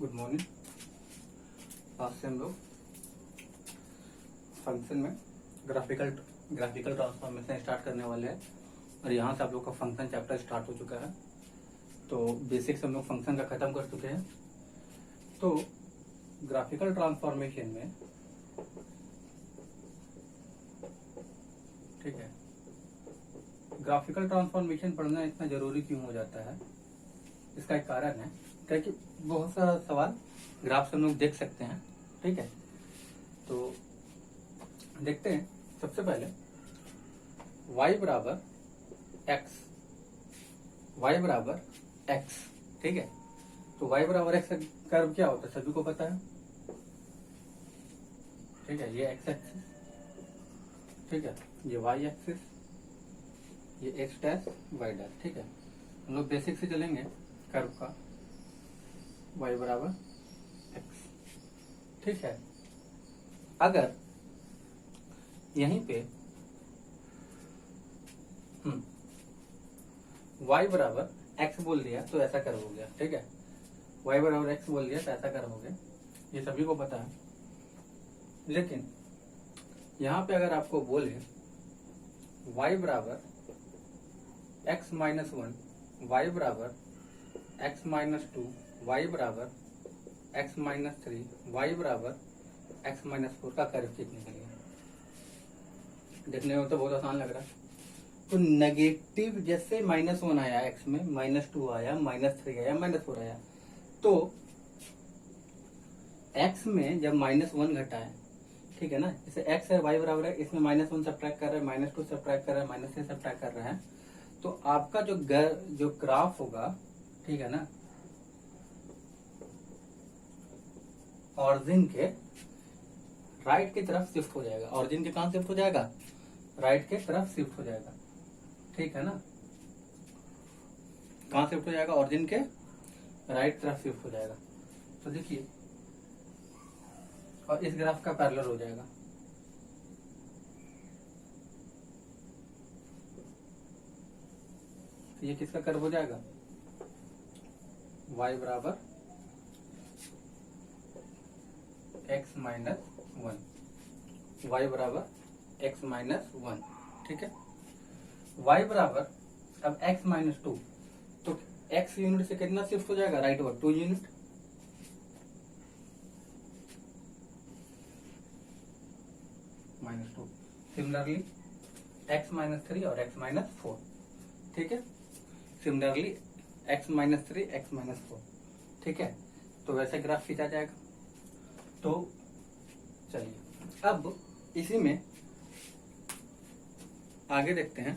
Good morning. आज से हम लोग फंक्शन में ग्राफिकल ट्रांसफॉर्मेशन स्टार्ट करने वाले हैं और यहाँ से आप लोग का फंक्शन चैप्टर स्टार्ट हो चुका है। तो बेसिक्स हम लोग फंक्शन का खत्म कर चुके हैं। तो ग्राफिकल ट्रांसफॉर्मेशन में ठीक है, ग्राफिकल ट्रांसफॉर्मेशन पढ़ना इतना जरूरी क्यों हो जाता है, इसका एक कारण है क्योंकि बहुत सारा सवाल ग्राफ से हम लोग देख सकते हैं। ठीक है, तो देखते हैं। सबसे पहले y बराबर x, ठीक है। तो y बराबर x कर्व क्या होता है सभी को पता है। ठीक है, ये x एक्सिस, ठीक है, ये y एक्सिस, ये x डैश y डैश। ठीक है, हम लोग बेसिक से चलेंगे कर्व का, y बराबर x। ठीक है, अगर यहीं पे y बराबर x बोल दिया तो ऐसा कर्व हो गया। ठीक है, y बराबर x बोल दिया तो ऐसा कर्व हो गया, ये सभी को पता है। लेकिन यहाँ पे अगर आपको बोले y बराबर x माइनस 1, y बराबर x माइनस 2, y बराबर x माइनस 3, y बराबर x माइनस 4 का कर्व खींचने के लिए, देखने में तो बहुत आसान लग रहा है। तो नेगेटिव जैसे -1 आया x में, -2 आया, -3 आया, -4 आया, तो x में जब -1 घटा है, ठीक है ना, जैसे x है y बराबर है, इसमें -1 सब्ट्रैक्ट कर रहा है, -2 सब्ट्रैक्ट कर रहा है, -3 सब्ट्रैक्ट कर रहा है, तो आपका जो ग्राफ होगा, ठीक है ना, ऑरिजिन के राइट की तरफ शिफ्ट हो जाएगा। ऑरिजिन के कहां शिफ्ट हो जाएगा? राइट के तरफ शिफ्ट हो जाएगा। ठीक है ना, कहां शिफ्ट हो जाएगा? ऑरिजिन के राइट तरफ शिफ्ट हो जाएगा। तो देखिए, और इस ग्राफ का पैरेलल हो जाएगा। तो ये किसका कर्व हो जाएगा? y बराबर x माइनस 1, y बराबर x माइनस 1। ठीक है, y बराबर अब x माइनस 2, तो x यूनिट से कितना शिफ्ट हो जाएगा? Right word 2 unit. -2। Similarly x minus 3 और x माइनस 4। ठीक है, similarly x minus 3, x minus 4। ठीक है, तो वैसे ग्राफ खींचा जाएगा। तो चलिए अब इसी में आगे देखते हैं।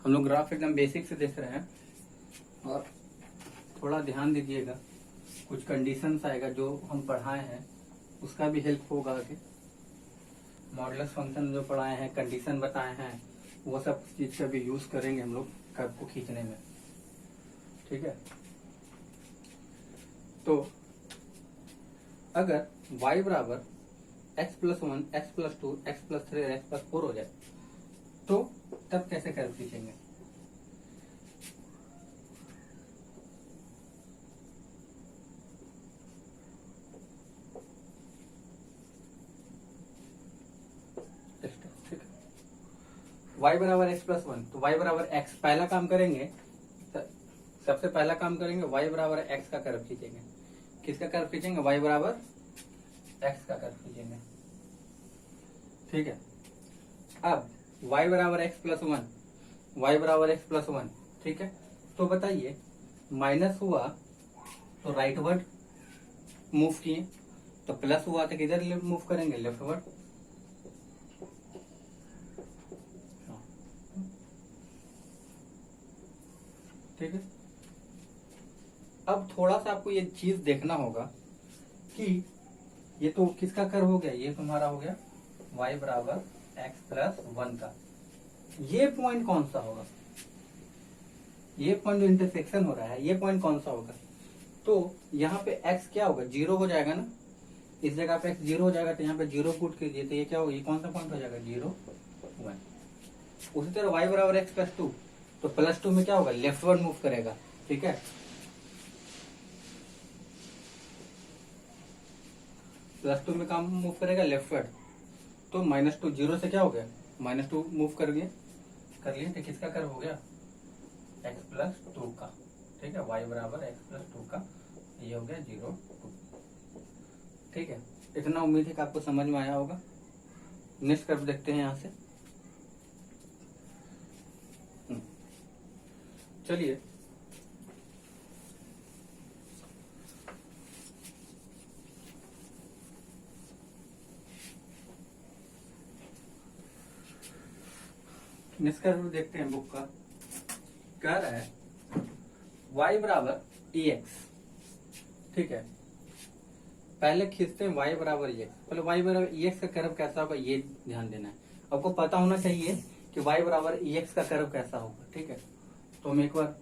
हम लोग ग्राफ एकदम बेसिक से देख रहे हैं और थोड़ा ध्यान दीजिएगा, कुछ कंडीशंस आएगा जो हम पढ़ाए हैं, उसका भी हेल्प होगा आगे। मॉडुलस फंक्शन जो पढ़ाए हैं, कंडीशन बताए हैं, वो सब चीज का भी यूज करेंगे हम लोग कर्व को खींचने में। ठीक है, तो अगर y बराबर x plus 1, x plus 2, x plus 3 और x प्लस 4 हो जाए, तो तब कैसे कर्व खींचेंगे? ठीक है, y बराबर x प्लस 1, तो y बराबर x पहला काम करेंगे, सबसे पहला काम करेंगे y बराबर x का कर्व खींचेंगे। किसका कर्व खींचेंगे? y बराबर x का कर्व खींचेंगे। ठीक है, अब y बराबर x प्लस 1, y बराबर x प्लस 1। ठीक है, तो बताइए, माइनस हुआ तो राइट वर्ड मूव किए, तो प्लस हुआ तो किधर मूव करेंगे? Left word. ठीक है, अब थोड़ा सा आपको ये चीज देखना होगा कि ये तो किसका कर्व हो गया? ये तुम्हारा हो गया y बराबर x प्लस 1 का। ये पॉइंट कौन सा होगा? ये पॉइंट जो इंटरसेक्शन हो रहा है, ये पॉइंट कौन सा होगा? तो यहाँ पे x क्या होगा? 0 हो जाएगा ना। इस जगह पे x 0 हो जाएगा, तो यहाँ पे 0 पुट कीजिए, तो ये क्या होगा? ये कौन सा पॉइंट हो जाएगा? 0, 1। उसी तरह y बराबर x प्लस 2, तो प्लस 2 में क्या होगा? लेफ्ट वर्ड मूव करेगा, ठीक है। +2 में काम मूव करेगा लेफ्टवर्ड, तो -2 0 से क्या हो गया, -2 मूव कर लिए, तो किसका कर्व हो गया, x+2 का, ठीक है, y बराबर x+2 का, ये हो गया 0 2। ठीक है, इतना उम्मीद है कि आपको समझ में आया होगा। नेक्स्ट कर्व देखते हैं यहाँ से। चलिए नेक्स्ट कर्व देखते हैं बुक का। कह रहा है y बराबर EX, ठीक है। पहले खींचते हैं y बराबर EX, पहले y बराबर EX का कर्व कैसा होगा ये ध्यान देना है। आपको पता होना चाहिए कि y बराबर EX का कर्व कैसा होगा, ठीक है। तो हम एक बार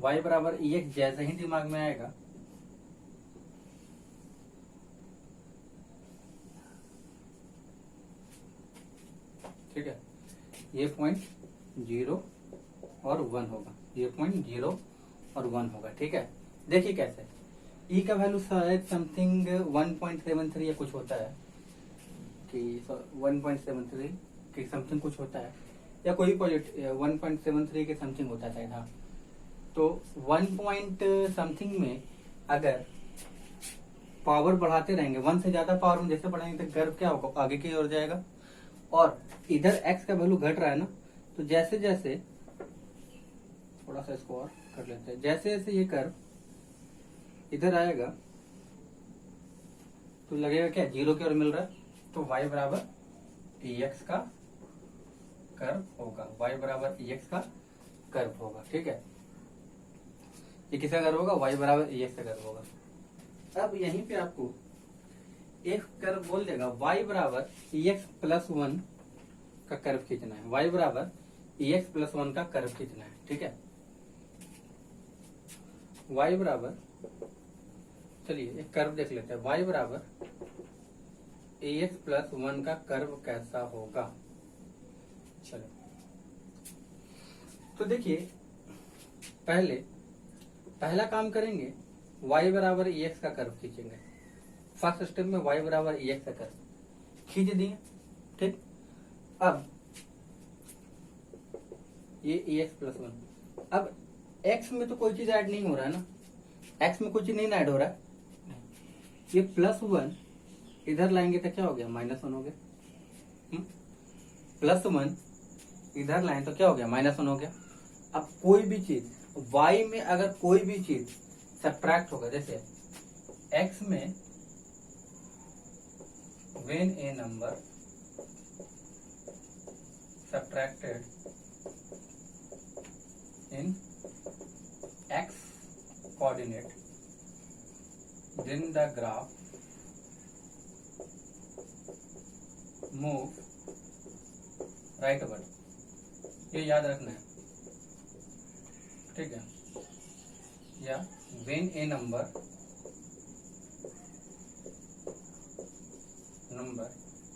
y बराबर EX जैसे ही दिमाग में आएगा, ठीक है, ये पॉइंट 0 और 1 होगा, ये पॉइंट 0 और 1 होगा, ठीक है। देखिए कैसे, ई का वैल्यू शायद समथिंग 1.73 या कुछ होता है, कि 1.73 की समथिंग कुछ होता है, या कोई 1.73 के समथिंग होता है शायद, हाँ। तो 1 पॉइंट समथिंग में अगर पावर बढ़ाते रहेंगे, 1 से ज्यादा पावर में जैसे बढ़ाएंगे तो कर्व क्या होगा, आगे की ओर जाएगा। और इधर x का वैल्यू घट रहा है ना, तो जैसे जैसे, थोड़ा सा इसको और कर लेते हैं, जैसे जैसे ये कर्व इधर आएगा तो लगेगा क्या, 0 की ओर मिल रहा है, तो y बराबर EX का कर्व होगा, y बराबर EX का कर्व होगा, ठीक है। ये किसका कर्व होगा, y बराबर EX का कर्व होगा। अब यहीं पे आपको एक कर्व बोल देगा, y बराबर EX+1 का कर्व खींचना है, y बराबर EX+1 का कर्व खींचना है, ठीक है। y बराबर, चलिए एक कर्व देख लेते हैं, y बराबर EX+1 का कर्व कैसा होगा। चलो तो देखिए, पहला काम करेंगे, y बराबर EX का कर्व खींचेंगे। फर्स्ट स्टेप में y बराबर EX का कर्व खींच दिए, ठीक। अब ये EX+1, अब x में तो कोई चीज ऐड नहीं हो रहा है ना, x में कुछ नहीं ऐड हो रहा है, ये +1 इधर लाएंगे तो क्या हो गया, -1 हो गया, +1 इधर लाएं तो क्या हो गया, -1 हो गया। अब कोई भी चीज y में अगर कोई भी चीज सब्ट्रैक्ट होगा, जैसे x में when a number subtracted in x coordinate, then the graph move rightward, ये याद रखना है, ठीक है। या when a number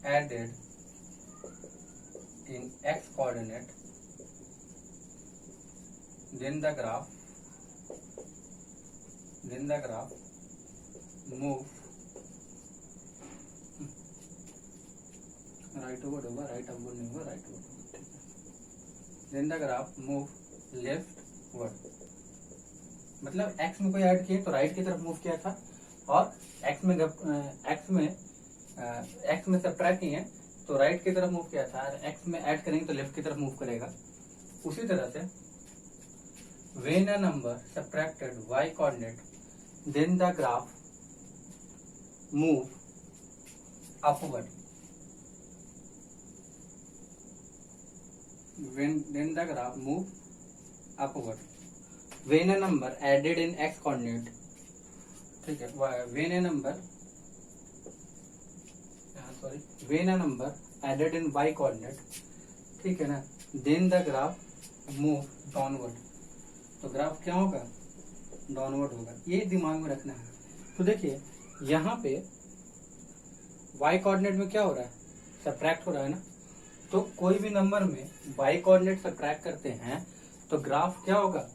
added in x coordinate, then the graph move rightward होगा, राइट अपवर्ड नहीं होगा, राइटवर्ड होगा, ठीक है। then the graph move leftward, मतलब x में कोई ऐड किए तो राइट की तरफ मूव किया था, और x में सब्ट्रैक्ट किए तो राइट की तरफ मूव किया था, और x में ऐड करेंगे तो लेफ्ट की तरफ मूव करेगा। उसी तरह से when a number subtracted y coordinate, then the graph move upward, then the graph move upward when a number added in x coordinate, ठीक है, when a number added in y coordinate, ठीक है ना, then the graph move downward, तो graph क्या होगा, downward होगा, ये दिमाग में रखना है। तो देखिए यहाँ पे y कोऑर्डिनेट में क्या हो रहा है, सब्ट्रैक्ट हो रहा है ना, तो कोई भी नंबर में y कोऑर्डिनेट सब्ट्रैक्ट करते हैं तो ग्राफ क्या होगा,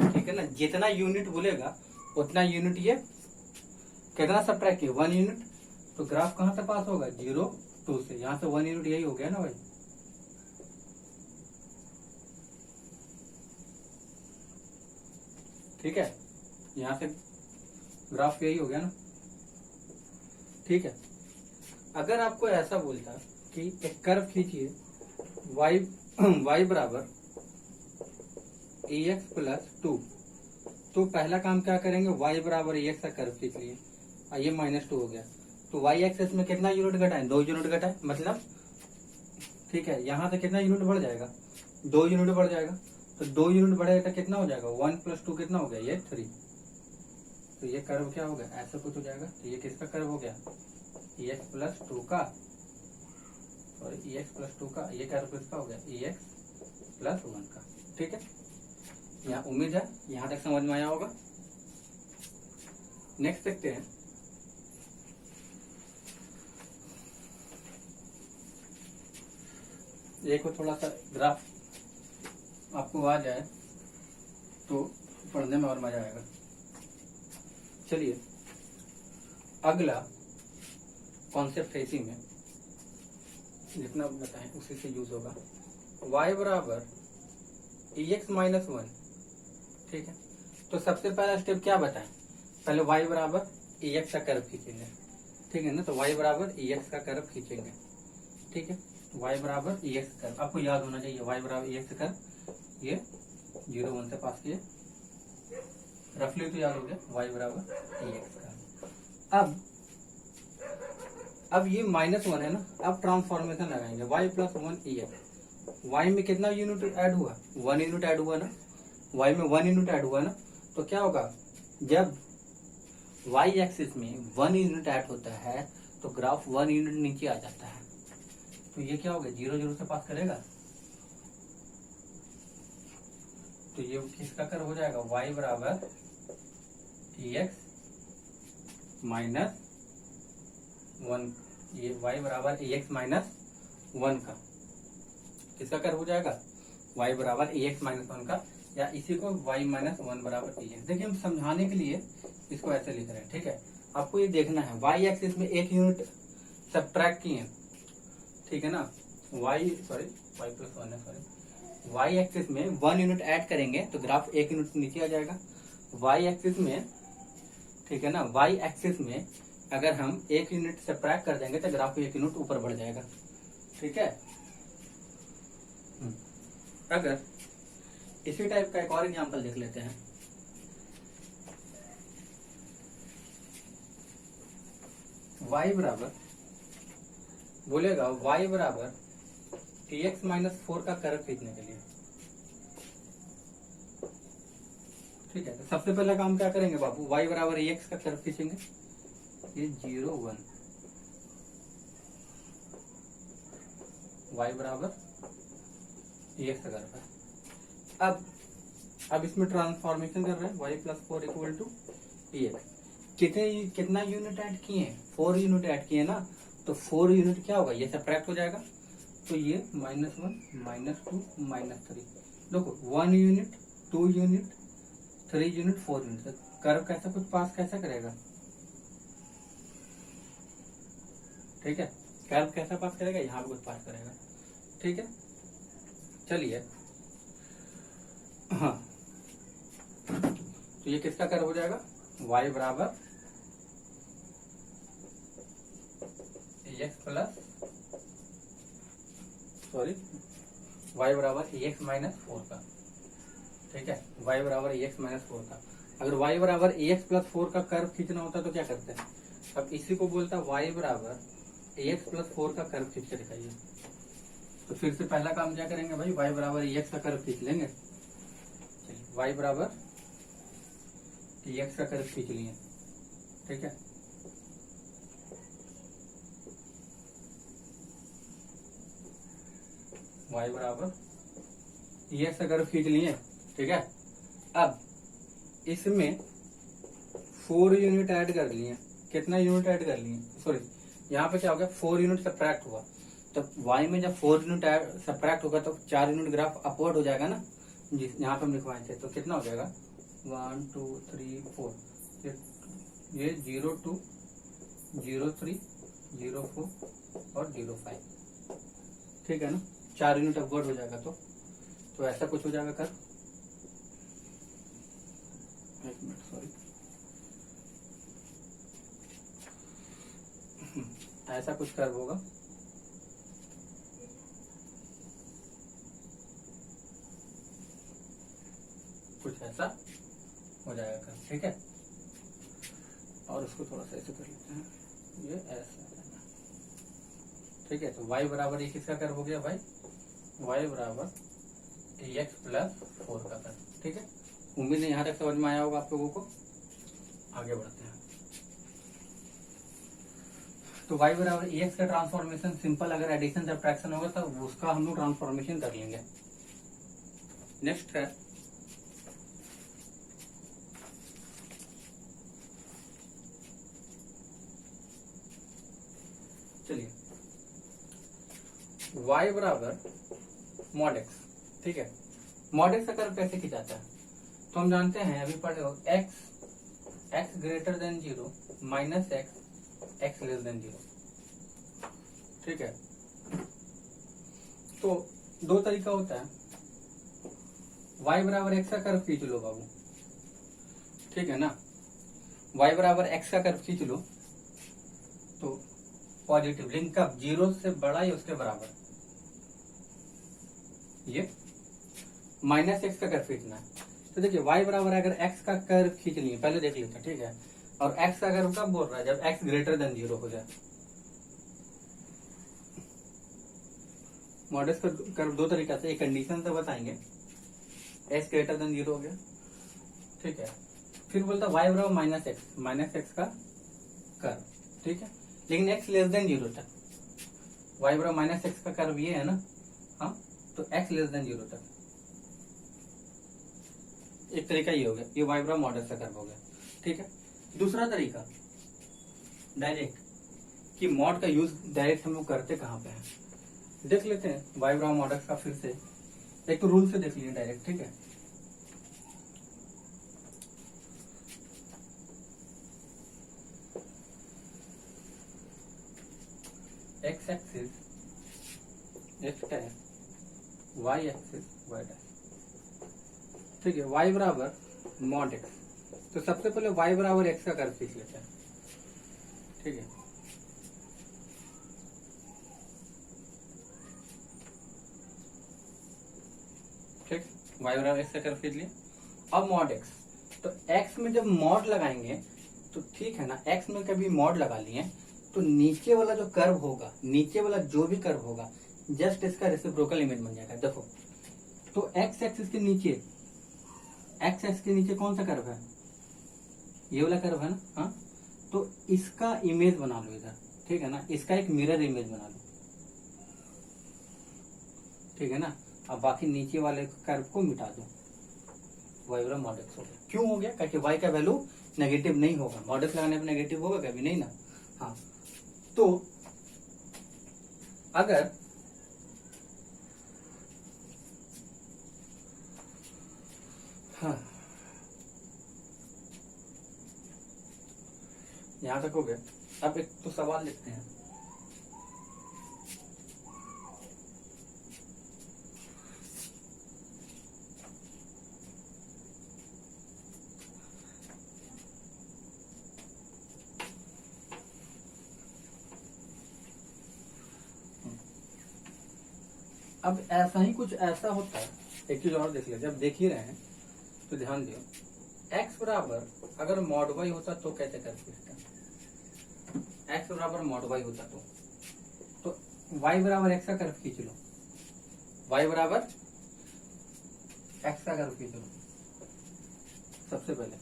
ठीक है ना, जितना यूनिट बोलेगा उतना यूनिट ये कितना सब्ट्रैक्ट किया 1 यूनिट, तो ग्राफ कहां से पास होगा 0 2 से, यहां से 1 यूनिट यही हो गया ना भाई। ठीक है, यहां से ग्राफ यही हो गया ना। ठीक है, अगर आपको ऐसा बोलता कि एक कर्व खींचिए y बराबर ax प्लस 2, तो पहला काम क्या करेंगे, y बराबर ax का कर्व खींच लिए, ये -2 हो गया, तो y एक्सेस में कितना यूनिट घटाए 2 यूनिट घटाए, मतलब ठीक है यहाँ से कितना यूनिट बढ़ जाएगा 2 यूनिट बढ़ जाएगा, तो 2 यूनिट बढ़ेगा तो कितना हो जाएगा 1 + 2 कितना हो गया ये 3, तो ये कर्व क्या हो गया ऐसा कुछ हो जाएगा, तो ये किसका कर्व हो गया ex प्लस 2 का, सॉरी ex प्लस 2 का, ये कर्व किसका हो गया ex प्लस 1 का। ठीक है, यहाँ उम्मीद है यहाँ तक समझ में आया होगा। नेक्स्ट देखते हैं, एक को थोड़ा सा ग्राफ आपको आ जाए तो पढ़ने में और मजा आएगा। चलिए अगला कॉन्सेप्ट है, इसी में जितना बताएं उसी से यूज होगा, y बराबर ex माइनस 1। ठीक है, तो सबसे पहला स्टेप क्या बताएं, पहले y बराबर ex का कर्व खींचेंगे। ठीक है ना, तो y बराबर ex का कर्व खींचेंगे। ठीक है, y बराबर ex कर्व आपको याद होना चाहिए, y बराबर ex कर्व, ये 0 1 से पास किए, रफली तो याद हो गया y बराबर ex कर्व। अब ये -1 है ना, अब ट्रांसफॉर्मेशन लगाएंगे y प्लस 1 ex, y में कितना यूनिट ऐड हुआ 1 यूनिट ऐड हुआ ना, y में 1 यूनिट ऐड हुआ ना, तो क्या होगा जब y एक्सिस में 1 यूनिट ऐड होता है तो ग्राफ 1 यूनिट नीचे आ जाता है, तो ये क्या होगा 0 0 से पास करेगा, तो ये किसका कर्व हो जाएगा y बराबर ex माइनस 1, ये y बराबर ex माइनस 1 का किसका कर्व हो जाएगा y बराबर ex माइनस 1 का, या इसी को y माइनस 1 बराबर ex। देखिए हम समझाने के लिए इसको ऐसे लिख रहे हैं। ठीक है, आपको ये देखना है y एक्सिस में 1 यूनिट सब्ट्रैक्ट किए, ठीक है ना, y प्लस 1 है, सॉरी y एक्सिस में 1 यूनिट ऐड करेंगे तो ग्राफ 1 यूनिट नीचे आ जाएगा। y एक्सिस में, ठीक है ना, y एक्सिस में अगर हम 1 यूनिट सब्ट्रैक्ट कर देंगे तो ग्राफ 1 यूनिट ऊपर बढ़ जाएगा। ठीक है, अगर इसी टाइप का एक और एग्जांपल देख लेते हैं, y बराबर बोलेगा y बराबर ex माइनस 4 का कर्व खींचने के लिए। ठीक है, तो सबसे पहला काम क्या करेंगे बाबू, y बराबर ex का कर्व खींचेंगे, ये 0 1, y बराबर ex का कर्व है। अब इसमें ट्रांसफॉर्मेशन कर रहे हैं, y plus 4 equal to ex, कितना यूनिट ऐड किए हैं 4 यूनिट ऐड किए ना, तो 4 यूनिट क्या होगा ये सब्ट्रैक्ट हो जाएगा, तो ये -1 -2 -3, देखो 1 unit 2 unit 3 unit 4 unit, curve कैसा कुछ पास कैसा करेगा। ठीक है, कर्व कैसा पास करेगा, यहाँ पे कुछ पास करेगा। ठीक है, चलिए हाँ, तो ये किसका कर्व हो जाएगा y बराबर ex प्लस y बराबर ex माइनस 4 का। ठीक है, y बराबर ex माइनस 4 का, अगर y बराबर ex प्लस 4 का कर्व खींचना होता तो क्या करते हैं, अब इसी को बोलता y बराबर ex प्लस 4 का कर्व खींच के दिखाइए। तो फिर से पहला काम क्या करेंगे भाई, y बराबर ex का कर्व खींच लेंगे। चलिए y बराबर ex का कर्व खींच लिए। ठीक है, y बराबर ex का कर्व खींच लिए। ठीक है, अब इसमें 4 यूनिट ऐड कर लिए, कितना यूनिट ऐड कर लिए, सॉरी यहाँ पे क्या हो गया 4 यूनिट सब्ट्रैक्ट हुआ, तो y में जब 4 यूनिट सब्ट्रैक्ट होगा तो 4 यूनिट ग्राफ अपवर्ड हो जाएगा ना, जिस यहाँ पे हम लिखवाए थे, तो कितना हो जाएगा 1 2 3 4, ये 0 2 0 3 0 4 और 0 5, ठीक है ना, 4 यूनिट अपवर्ड हो जाएगा। तो ऐसा कुछ हो जाएगा कर, एक मिनट सॉरी, ऐसा कुछ कर्व होगा, कुछ ऐसा हो जाएगा कर्व, ठीक है। और उसको थोड़ा सा ऐसे कर लेते हैं, ये ऐसा है, ठीक है। तो y बराबर ये किसका कर्व हो गया भाई, y बराबर ax प्लस 4 का कर्व, ठीक है। उम्मीद है यहाँ तक समझ में आया होगा आप लोगों को। आगे बढ़ते हैं। तो y बराबर ax का ट्रांसफॉर्मेशन सिंपल, अगर एडिशन सब्ट्रैक्शन होगा तो उसका हम लोग ट्रांसफॉर्मेशन कर लेंगे। नेक्स्ट है चलिए y बराबर मॉड x, ठीक है। मॉड x का कर्व कैसे खिंचाता है, तो हम जानते हैं अभी पढ़े हो, x greater than 0 minus x less than 0, ठीक है। तो दो तरीका होता है, y बराबर x का कर्व खींच लो बाबू, ठीक है ना, y बराबर x का कर्व खींच लो तो पॉजिटिव लिंक कब, 0 से बड़ा या उसके बराबर, ये माइनस x का कर्व खींचना है। तो देखिए y बराबर अगर x का कर्व खींच लिए, पहले देख लेते हैं, ठीक है। और x का कर्व कब बोल रहा है, जब x ग्रेटर देन 0 हो जाए। मॉडल्स का कर्व दो तरीका से, एक कंडीशन से बताएंगे, x ग्रेटर देन 0 हो गया, ठीक है। फिर बोलता y बराबर माइनस एक्स का कर्व, ठीक है। लेकिन x लेस देन 0 तक, y बराबर माइनस एक्स का कर्व ये है ना, हाँ, तो x लेस देन 0 तक, एक तरीका ये हो गया, ये y बराबर मॉडल का कर्व हो गया, ठीक है। दूसरा तरीका डायरेक्ट, कि मॉड का यूज डायरेक्ट हम लोग करते कहाँ पे हैं, देख लेते हैं y बराबर मॉडल का। फिर से एक तो रूल से देख लिए डायरेक्ट, ठीक है। x axis x dash, y axis y dash, ठीक है। y बराबर मॉड x, तो सबसे पहले y बराबर x का कर्व खींच लेते हैं, ठीक है। ठीक, y बराबर x का कर्व खींच लिया। अब मॉड x, तो x में जब मॉड लगाएंगे तो ठीक है ना, x में कभी मॉड लगा लिए तो नीचे वाला जो कर्व होगा, नीचे वाला जो भी कर्व होगा, जस्ट इसका रेसिप्रोकल इमेज बन जाएगा। देखो, तो x एक्सिस के नीचे, x एक्सिस के नीचे कौन सा कर्व है, ये वाला कर्व है ना, हाँ। तो इसका इमेज बना लो इधर, ठीक है ना, इसका एक मिरर इमेज बना लो, ठीक है ना। अब बाकी नीचे वाले कर्व को मिटा दो, y बराबर मॉड x हो गया। क्यों हो गया, क्योंकि y का वैल्यू नेगेटिव नहीं होगा, मॉडल लगाने पर नेगेटिव होगा कभी नहीं ना, हाँ। तो अगर हाँ, यहां तक हो गया। अब एक तो सवाल लिखते हैं, अब ऐसा ही कुछ ऐसा होता है, एक चीज और देख ले, जब देख ही रहे हैं तो ध्यान दियो, x बराबर अगर मॉड y होता तो कैसे कर सकते हैं, x बराबर मॉड y होता तो y बराबर x का कर्व खींच लो, y बराबर x का कर्व खींच लो सबसे पहले,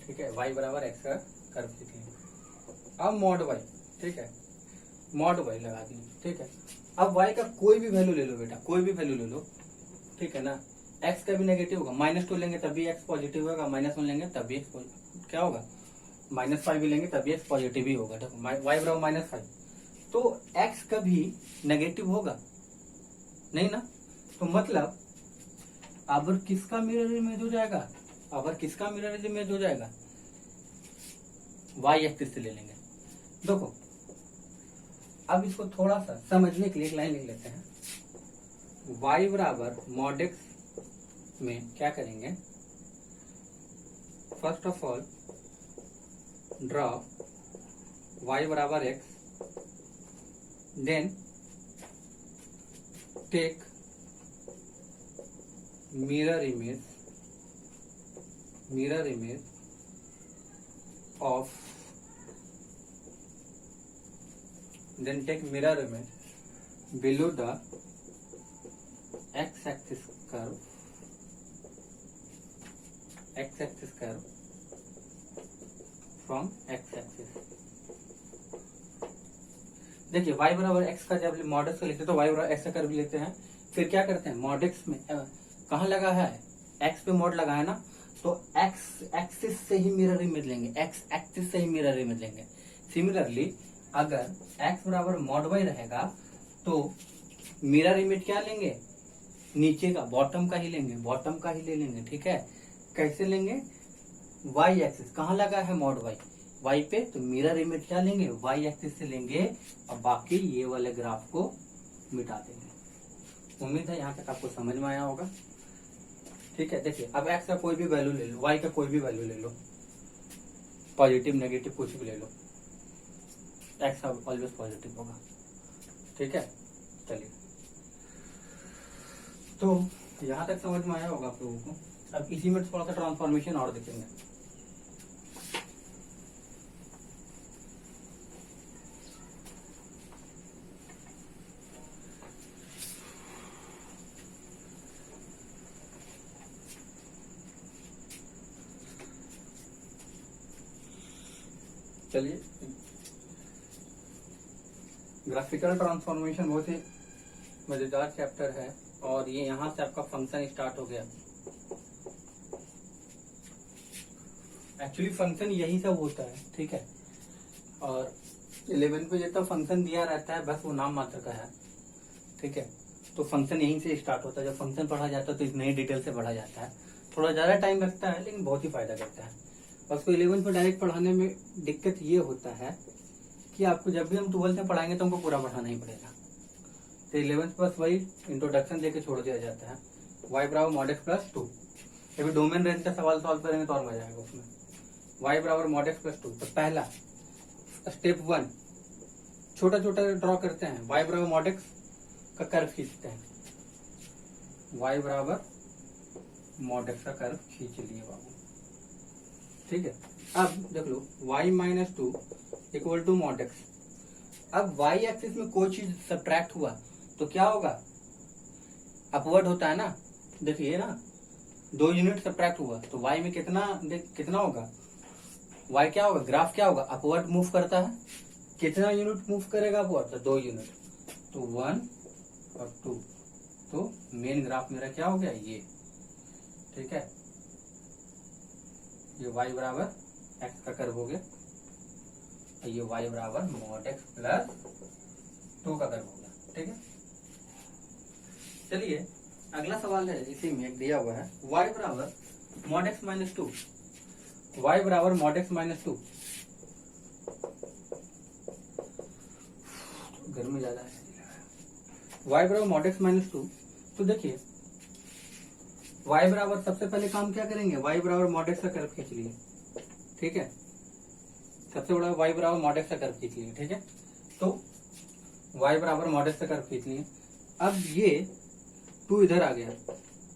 ठीक है। y बराबर x का कर्व खींच लेंगे। अब मॉड y, ठीक है, मॉड y लगा दिए, ठीक है। अब y का कोई भी वैल्यू ले लो बेटा, कोई भी वैल्यू ले लो, ठीक है ना। x का भी नेगेटिव होगा, -2 लेंगे तभी x पॉजिटिव होगा, -1 लेंगे तभी x क्या होगा, -5 भी लेंगे तभी x पॉजिटिव ही होगा। देखो y बराबर -5, तो x कभी नेगेटिव होगा नहीं ना, तो मतलब अब किसका मिरर इमेज हो जाएगा, अवर किसका मिरर इमेज हो जाएगा, वाई एक्सिस से ले लेंगे। देखो अब इसको थोड़ा सा समझने के लिए एक लाइन लिख लेते हैं। y बराबर मॉड एक्स में क्या करेंगे, first of all draw y बराबर x, then take mirror image of, then take mirror image below the x-axis curve from x-axis। देखिए y बराबर x का जब मॉड एक्स का लिखते हैं तो y बराबर x का कर्व लेते हैं, फिर क्या करते हैं मॉड एक्स में कहाँ लगा है, x पे मॉड लगा है ना, तो x एक्सिस से ही मिरर इमेज लेंगे, x एक्सिस से ही मिरर इमेज लेंगे। सिमिलरली अगर x बराबर मॉड y रहेगा तो मिरर इमेज क्या लेंगे, नीचे का बॉटम का ही लेंगे, बॉटम का ही ले लेंगे। ठीक है, कैसे लेंगे, y एक्सिस कहाँ लगा है मॉड y पे, तो मिरर इमेज क्या लेंगे, y एक्सिस से लेंगे और बाकी ये वाले ग्राफ को मिटा देंगे। उम्मीद है यहाँ तक आपको समझ में आया होगा। ठीक है, देखिए अब x का कोई भी वैल्यू ले लो, y का कोई भी वैल्यू ले लो, पॉजिटिव नेगेटिव कुछ भी ले लो, एक्स ऑलवेज पॉजिटिव होगा। ठीक है, चलिए तो यहां तक समझ में आया होगा आप लोगों को। अब इसी में थोड़ा सा ट्रांसफॉर्मेशन और देखेंगे। चलिए, ग्राफिकल ट्रांसफॉर्मेशन बहुत ही मजेदार चैप्टर है और ये यहाँ से आपका फंक्शन स्टार्ट हो गया। एक्चुअली फंक्शन यही सब होता है। ठीक है, और 11 पे जितना फंक्शन दिया रहता है बस वो नाम मात्र का है। ठीक है, तो फंक्शन यहीं से स्टार्ट होता है। जब फंक्शन पढ़ा जाता है तो नई डिटेल से पढ़ा जाता है, थोड़ा ज्यादा टाइम लगता है लेकिन बहुत ही फायदा करता है। और उसको 11 पे डायरेक्ट पढ़ाने में दिक्कत ये होता है कि आपको जब भी हम 12th में पढ़ाएंगे तो हमको पूरा पढ़ाना ही पड़ेगा। तो 11th बस वही इंट्रोडक्शन देके छोड़ दिया जाता है, y बराबर मॉड एक्स प्लस 2। अभी डोमेन रेंज का सवाल सॉल्व करेंगे तो और मजा आएगा उसमें। y बराबर मॉड एक्स प्लस 2, तो पहला स्टेप 1 छोटा छोटा ड्रॉ करते हैं, y बराबर मॉड एक्स का कर्व खींचते हैं, y बराबर मॉड एक्स का कर्व खींच लिए बाबू। ठीक है, अब देख लो y minus 2 equal to mod x. अब y एक्सिस में कोई चीज सब्ट्रैक्ट हुआ तो क्या होगा, अपवर्ड होता है ना। देखिए ना, 2 यूनिट सब्ट्रैक्ट हुआ तो y में कितना होगा, y क्या होगा, ग्राफ क्या होगा, अपवर्ड मूव करता है। कितना यूनिट मूव करेगा अपवर्ड, तो 2 यूनिट, तो 1 और 2, तो मेन ग्राफ मेरा क्या हो गया ये। ठीक है, ये y बराबर x का कर्व हो गया, ये y बराबर मॉड एक्स प्लस 2 का कर्व हो गया। ठीक है, चलिए अगला सवाल है, इसी में एक दिया हुआ है y बराबर मॉड एक्स माइनस 2, y बराबर मॉड एक्स माइनस 2। गर्मी ज्यादा है, y बराबर मॉड एक्स माइनस 2। तो देखिए y बराबर, सबसे पहले काम क्या करेंगे, y बराबर मॉड एक्स का कर्व खींच लिए। ठीक है, सबसे बड़ा y बराबर मॉड एक्स का कर्व खींच लिए। ठीक है, तो y बराबर मॉड एक्स का कर्व खींच लिए। अब ये 2 इधर आ गया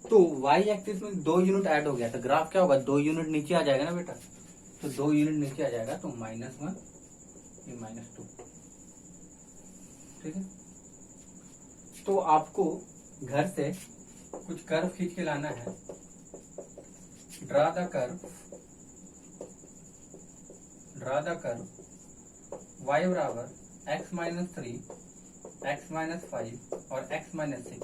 तो y एक्सिस में 2 यूनिट ऐड हो गया, तो ग्राफ क्या होगा, 2 यूनिट नीचे आ जाएगा ना बेटा, तो 2 यूनिट नीचे आ जाएगा, तो -1 ये -2। ठीक है, तो आपको घर से कुछ कर्व खींच के लाना है। ड्रा द कर्व y बराबर x माइनस 3, x माइनस 5 और x माइनस 6।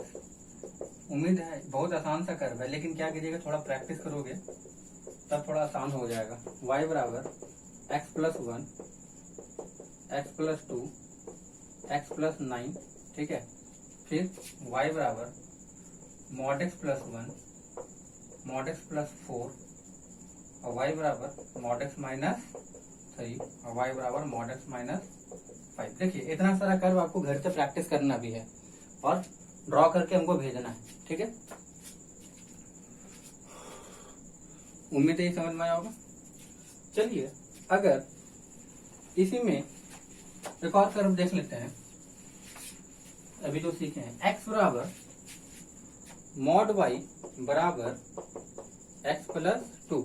उम्मीद है बहुत आसान सा कर्व है, लेकिन क्या कीजिएगा, थोड़ा प्रैक्टिस करोगे तब थोड़ा आसान हो जाएगा। y बराबर x plus 1, x plus 2, x plus 9। ठीक है, फिर y बराबर mod x plus 1, mod x plus 4, और y बराबर मॉड x माइनस 3 और y बराबर मॉड x माइनस 5। देखिए इतना सारा कर्व आपको घर से प्रैक्टिस करना भी है और ड्रॉ करके हमको भेजना है, ठीक है। उम्मीद है ये समझ में आया होगा। चलिए अगर इसी में एक और कर्व देख लेते हैं, अभी जो सीखे हैं, x बराबर मॉड y बराबर x प्लस 2,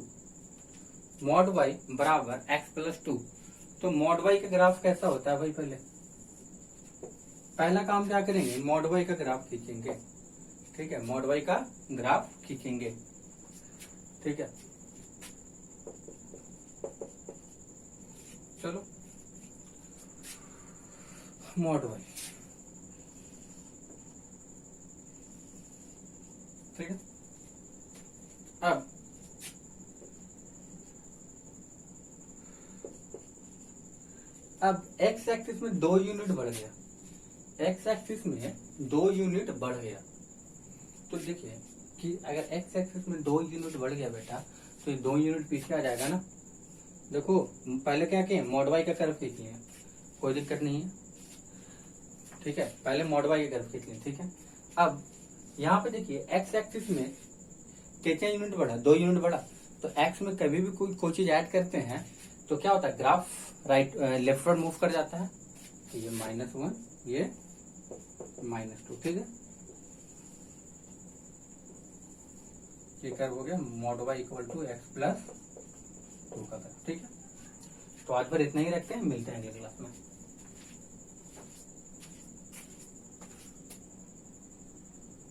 मॉड y बराबर x प्लस 2। तो मॉड y का ग्राफ कैसा होता है भाई? पहला काम क्या करेंगे, मॉड y का ग्राफ खींचेंगे, ठीक है, मॉड y का ग्राफ खींचेंगे, ठीक है। चलो मॉड y, ठीक है। अब x एक्सिस में 2 यूनिट बढ़ गया, x एक्सिस में 2 यूनिट बढ़ गया। तो देखिए कि अगर x एक्सिस में 2 यूनिट बढ़ गया बेटा, तो ये 2 यूनिट पीछे आ जाएगा ना। देखो पहले क्या किए, मॉड y का कर्व खींच लिए, कोई दिक्कत नहीं है, ठीक है। पहले मॉड y का कर्व खींच लिए, ठीक है। अब यहाँ पे देखिए x एक्सिस में कितना यूनिट बढ़ा, 2 यूनिट बढ़ा। तो x में कभी भी कोई चीज ऐड करते हैं तो क्या होता है, ग्राफ राइट लेफ्टवर्ड मूव कर जाता है। तो ये -1, ये -2, ठीक है। ये कर्व हो गया mod y equal to x plus 2 का कर्व, ठीक है। तो आज पर इतना ही रखते हैं, मिलते हैं अगले क्लास में।